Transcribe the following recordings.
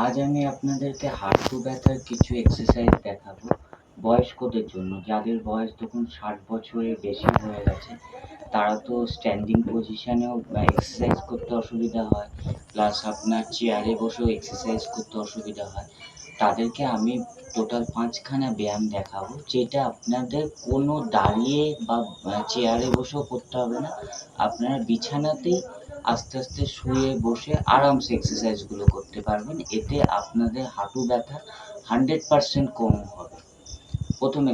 আজ আমি আপনাদেরকে হাঁটু ব্যথার কিছু এক্সারসাইজ দেখাবো বয়স্কদের জন্য, যাদের বয়স তখন 60 বছরের বেশি হয়ে গেছে। তারা তো স্ট্যান্ডিং পজিশনেও এক্সারসাইজ করতে অসুবিধা হয়, প্লাস আপনার চেয়ারে বসেও এক্সারসাইজ করতে অসুবিধা হয়। তাদেরকে আমি টোটাল 5খানা ব্যায়াম দেখাবো, যেটা আপনাদের কোনো দাঁড়িয়ে বা চেয়ারে বসেও করতে হবে না। আপনারা বিছানাতেই আস্তে আস্তে শুয়ে বসে আরামসে এক্সারসাইজগুলো করতে পারবেন। এতে আপনাদের হাঁটু ব্যথা 100% কম হবে। প্রথম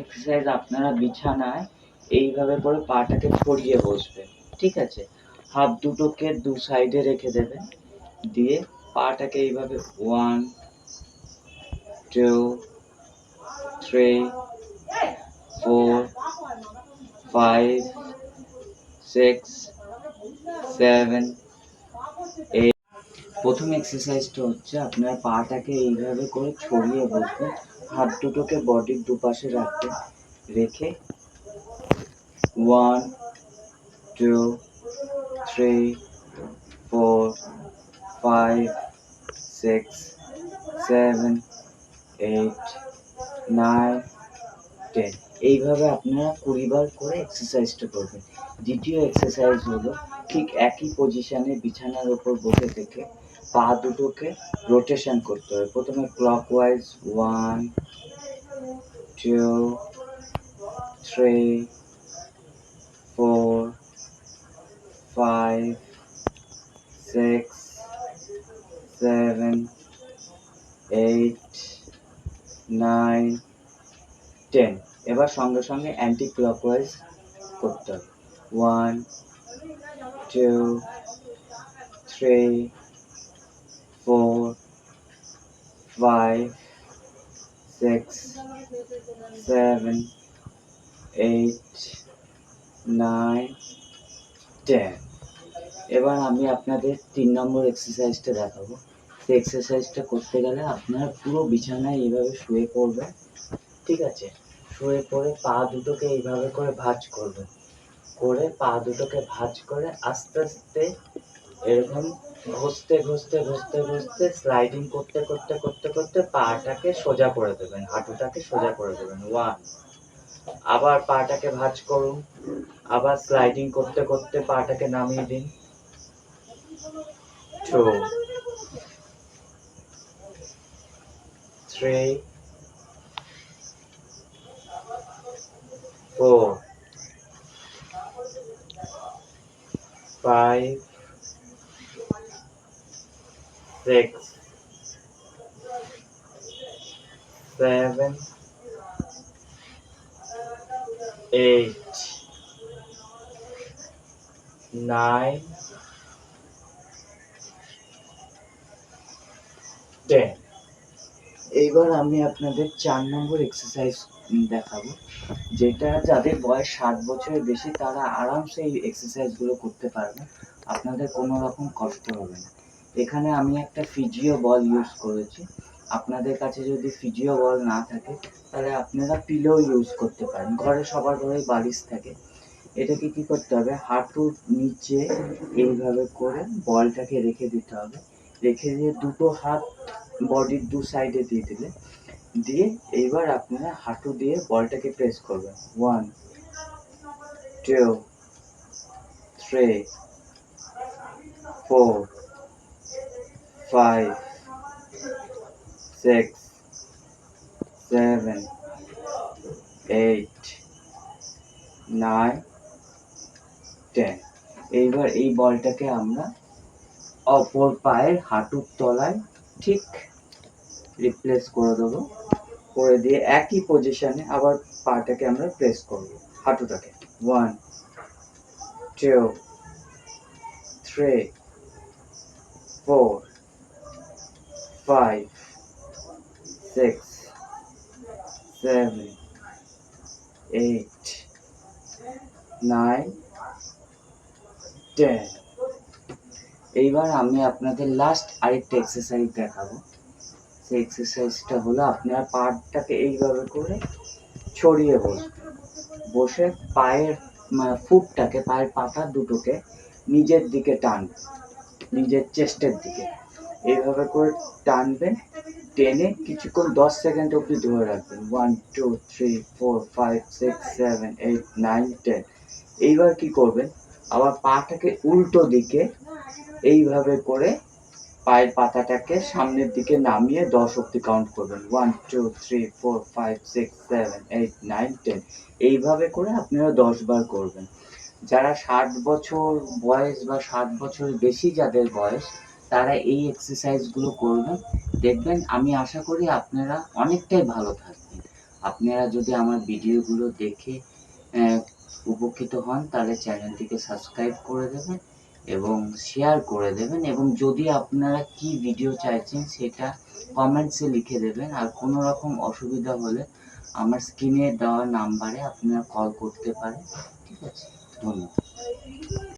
এক্সারসাইজ আপনারা বিছানায় এইভাবে করে পাটাকে ছড়িয়ে বসবেন, ঠিক আছে? হাত দুটোকে দু সাইডে রেখে দেবেন, দিয়ে পাটাকে এইভাবে 1 2 3 4 5 6 7 8। প্রথম এক্সারসাইজটা হচ্ছে আপনার পাটাকে এইভাবে করে ছড়িয়ে বসবেন, হাত দুটোকে বডির দুপাশে রাখবেন, রেখে 1 2 3 4 5 6 7 8 9 10। এইভাবে আপনারা 20 বার করে এক্সারসাইজটা করবেন। দ্বিতীয় এক্সারসাইজ হলো ঠিক একই পজিশনে বিছানার উপর বসে থেকে পা দুটোকে রোটেশন করতে হবে। প্রথমে ক্লকওয়াইজ 1 2 3 4 5 6 7 8 9 10। এবার সঙ্গে সঙ্গে অ্যান্টি ক্লকওয়াইজ করতে হবে। 1 2 3 4 5 6 7 8 9 10। এবার আমি আপনাদের 3 নম্বর এক্সারসাইজটা দেখাবো। সেই এক্সারসাইজটা করতে গেলে আপনারা পুরো বিছানায় এইভাবে শুয়ে পড়বেন, ঠিক আছে? শুয়ে পড়ে পা দুটোকে এইভাবে করে ভাঁজ করবেন, করে পা দুটোকে ভাঁজ করে আস্তে আস্তে এরকম ঘষতে স্লাইডিং করতে পাটাকে সোজা করে দেবেন, হাঁটুটাকে সোজা করে দেবেন। 1, আবার পাটাকে ভাঁজ করুন, আবার স্লাইডিং করতে পাটাকে নামিয়ে দিন। 2 3 4 5 6 7 8 9 10। এইবার আমি আপনাদের 4 নম্বর এক্সারসাইজ দেখাবো, যেটা যাদের বয়স 60 বছরের বেশি তারা আরামসে এই এক্সারসাইজগুলো করতে পারবে, আপনাদের কোনো রকম কষ্ট হবে না। এখানে আমি একটা ফিজিও বল ইউজ করেছি। আপনাদের কাছে যদি ফিজিও বল না থাকে তাহলে আপনারা পিলো ইউজ করতে পারেন। ঘরে সবার ঘরেই বালিশ থাকে। এটাকে কি করতে হবে, হাঁটুর নিচে এইভাবে করে বলটাকে রেখে দিতে হবে, রেখে দিয়ে দুটো হাত বডির দু সাইডে দিয়ে দিলে, দিয়ে এইবার আপনারা হাঁটু দিয়ে বলটাকে প্রেস করবেন। 1 2 3 4 5 6 7 8 9 10। এইবার এই বলটাকে আমরা অপর পায়ের হাঁটুর তলায় ঠিক রিপ্লেস করে দেবো, করে দিয়ে একই পজিশনে আবার পাটাকে আমরা প্রেস করব, হাঁটুটাকে। 1 2 3 4 5 6 7 8 9 10। এইবার আমি আপনাদের লাস্ট আরেকটা এক্সারসাইজ দেখাবো। সেই এক্সারসাইজটা হলো আপনার পাটাকে এইভাবে করে ছড়িয়ে বসবেন, বসে পায়ের ফুটটাকে, পায়ের পাতা দুটোকে নিজের দিকে টানবেন, নিজের চেস্টের দিকে। এইভাবে করে টানবেন, টেনে কিছুক্ষণ 10 সেকেন্ড অবধি ধরে রাখবেন। 1 2 3 4 5 6 7 8 9 10। এইবার কি করবেন, আবার পাটাকে উল্টো দিকে এইভাবে করে পায়ের পাতাটাকে সামনের দিকে নামিয়ে 10 অবধি কাউন্ট করবেন। 1 2 3 4 5 6 7 8 9 10। এইভাবে করে আপনারা 10 বার করবেন। যারা 60 বছর বয়স বা 60 বছরের বেশি যাদের বয়স, তারা এই এক্সারসাইজগুলো করবেন। দেখবেন, আমি আশা করি আপনারা অনেকটাই ভালো থাকবেন। আপনারা যদি আমার ভিডিওগুলো দেখে উপকৃত হন, তাহলে চ্যানেলটিকে সাবস্ক্রাইব করে দেবেন এবং শেয়ার করে দেবেন, এবং যদি আপনারা কি ভিডিও চাইছেন সেটা কমেন্টসে লিখে দেবেন। আর কোনো রকম অসুবিধা হলে আমার স্ক্রিনে দেওয়া নাম্বারে আপনারা কল করতে পারেন। ঠিক আছে, ধন্যবাদ।